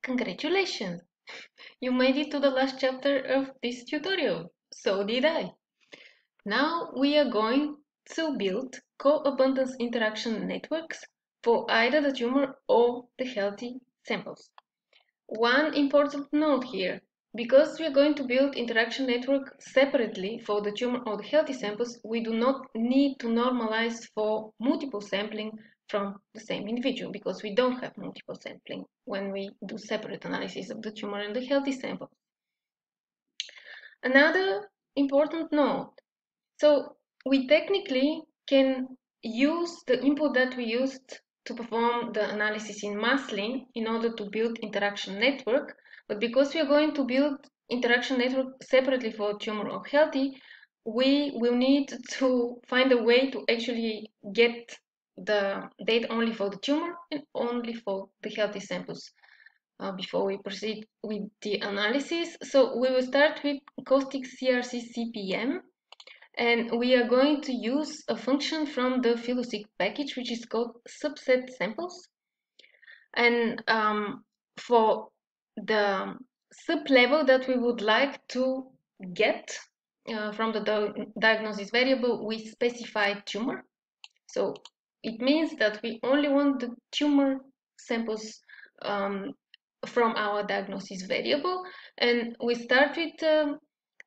Congratulations! You made it to the last chapter of this tutorial. So did I. Now we are going to build co-abundance interaction networks for either the tumor or the healthy samples. One important note here, because we are going to build interaction network separately for the tumor or the healthy samples, we do not need to normalize for multiple sampling from the same individual, because we don't have multiple sampling when we do separate analysis of the tumor and the healthy sample. Another important note, so we technically can use the input that we used to perform the analysis in Maslin in order to build interaction network, but because we are going to build interaction network separately for tumor or healthy, we will need to find a way to actually get the data only for the tumor and only for the healthy samples before we proceed with the analysis. So we will start with caustic CRC CPM, and we are going to use a function from the PhyloSeq package, which is called subset samples. And for the sub-level that we would like to get from the diagnosis variable, we specify tumor. So it means that we only want the tumor samples from our diagnosis variable, and we start with a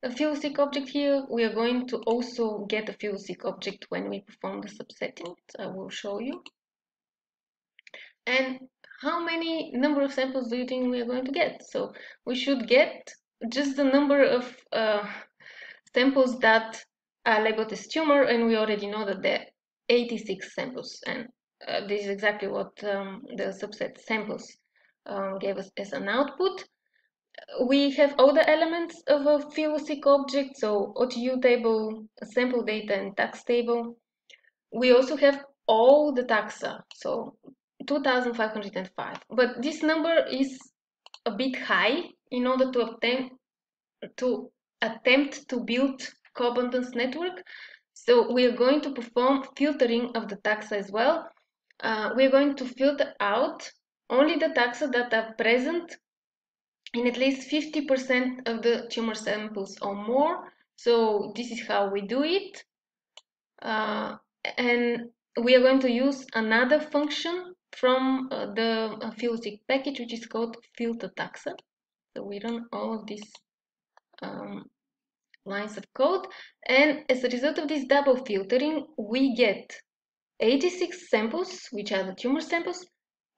PhyloSeq object here. We are going to also get a PhyloSeq object when we perform the subsetting. I will show you. And how many number of samples do you think we are going to get? So we should get just the number of samples that are labeled as tumor, and we already know that there are 86 samples, and this is exactly what the subset samples gave us as an output. We have all the elements of a PhyloSeq object, so OTU table, sample data, and tax table. We also have all the taxa, so 2,505. But this number is a bit high in order to attempt to build co-abundance network. So we are going to perform filtering of the taxa as well. We are going to filter out only the taxa that are present in at least 50% of the tumor samples or more. So this is how we do it. And we are going to use another function from the PhyloSeq package, which is called filter taxa. So we run all of these lines of code, and as a result of this double filtering, we get 86 samples, which are the tumor samples,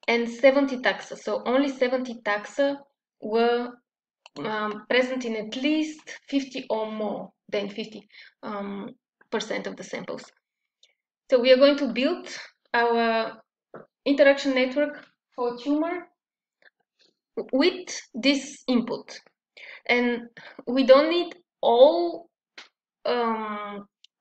and 70 taxa. So only 70 taxa were present in at least 50 or more than 50% of the samples. So we are going to build our interaction network for tumor with this input. And we don't need all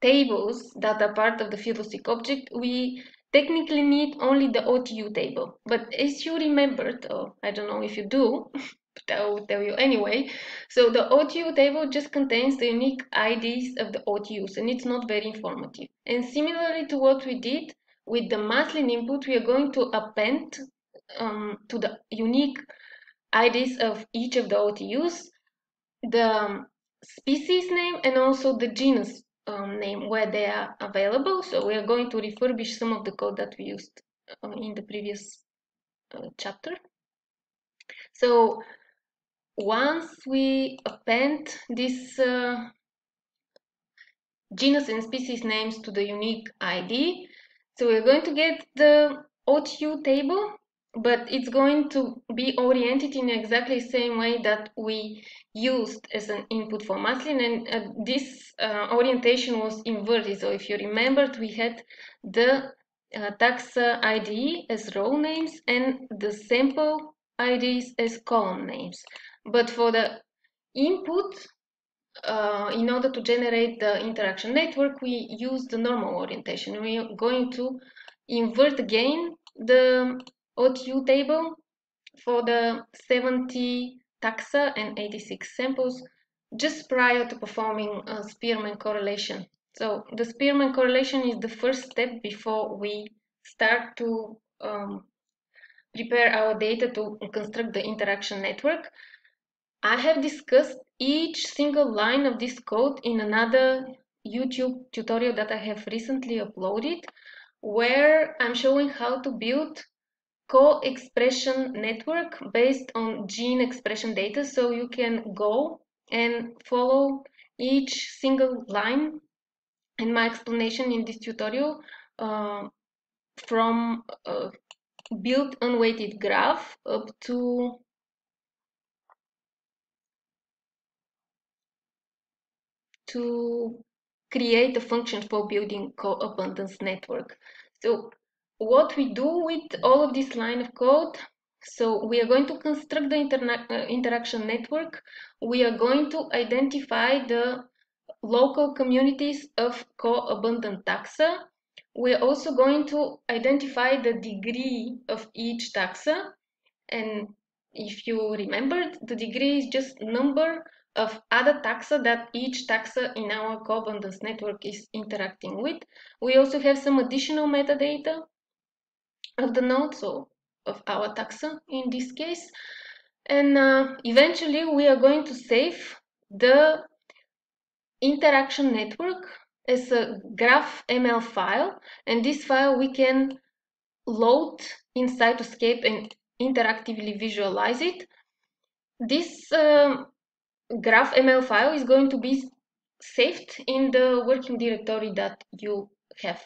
tables that are part of the PhyloSeq object. We technically need only the OTU table. But as you remembered, or I don't know if you do, but I will tell you anyway. So the OTU table just contains the unique IDs of the OTUs, and it's not very informative. And similarly to what we did with the Maslin input, we are going to append to the unique IDs of each of the OTUs the species name and also the genus name where they are available. So we are going to refurbish some of the code that we used in the previous chapter. So once we append this genus and species names to the unique ID, so we're going to get the OTU table, but it's going to be oriented in exactly the same way that we used as an input for Maslin, and this orientation was inverted. So if you remembered, we had the taxa ID as row names and the sample IDs as column names. But for the input, in order to generate the interaction network, we use the normal orientation. We are going to invert again the OTU table for the 70 taxa and 86 samples just prior to performing a Spearman correlation. So the Spearman correlation is the first step before we start to prepare our data to construct the interaction network, I have discussed each single line of this code in another YouTube tutorial that I have recently uploaded, where I'm showing how to build co-expression network based on gene expression data. So you can go and follow each single line in my explanation in this tutorial from build unweighted graph up to create a function for building co-abundance network. So what we do with all of this line of code, so we are going to construct the interaction network. We are going to identify the local communities of co-abundant taxa. We are also going to identify the degree of each taxa. And if you remember, the degree is just number of other taxa that each taxa in our co-abundance network is interacting with. We also have some additional metadata of the node, so of our taxa in this case. And eventually we are going to save the interaction network as a GraphML file, and this file we can load in Cytoscape and interactively visualize it. This GraphML file is going to be saved in the working directory that you have.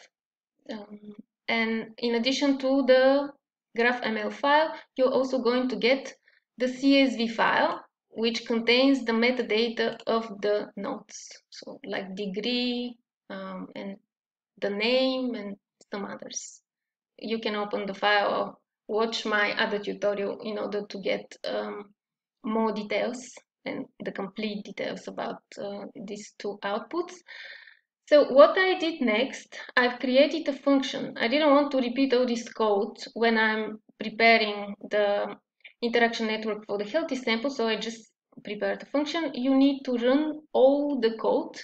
And in addition to the GraphML file, you're also going to get the CSV file, which contains the metadata of the nodes, so like degree and the name and some others. You can open the file or watch my other tutorial in order to get more details and the complete details about these two outputs. So what I did next, I've created a function. I didn't want to repeat all this code when I'm preparing the interaction network for the healthy sample, so I just prepared a function. You need to run all the code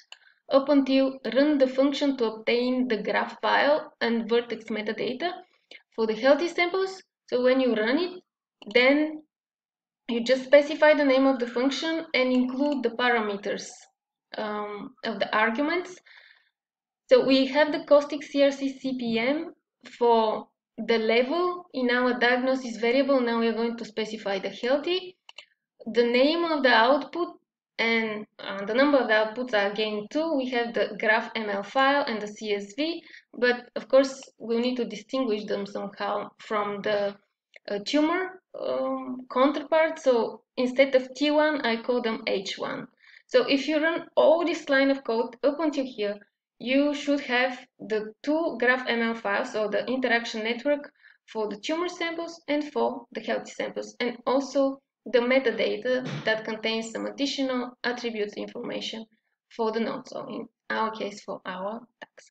up until run the function to obtain the graph file and vertex metadata for the healthy samples. So when you run it, then you just specify the name of the function and include the parameters of the arguments. So we have the caustic CRC CPM for the level in our diagnosis variable. Now we're going to specify the healthy. The name of the output and the number of the outputs are again two. We have the GraphML file and the CSV, but of course we'll need to distinguish them somehow from the tumor counterpart. So instead of T1, I call them H1. So if you run all this line of code up until here, you should have the two GraphML files, so the interaction network for the tumor samples and for the healthy samples, and also the metadata that contains some additional attributes information for the node, so in our case for our taxa.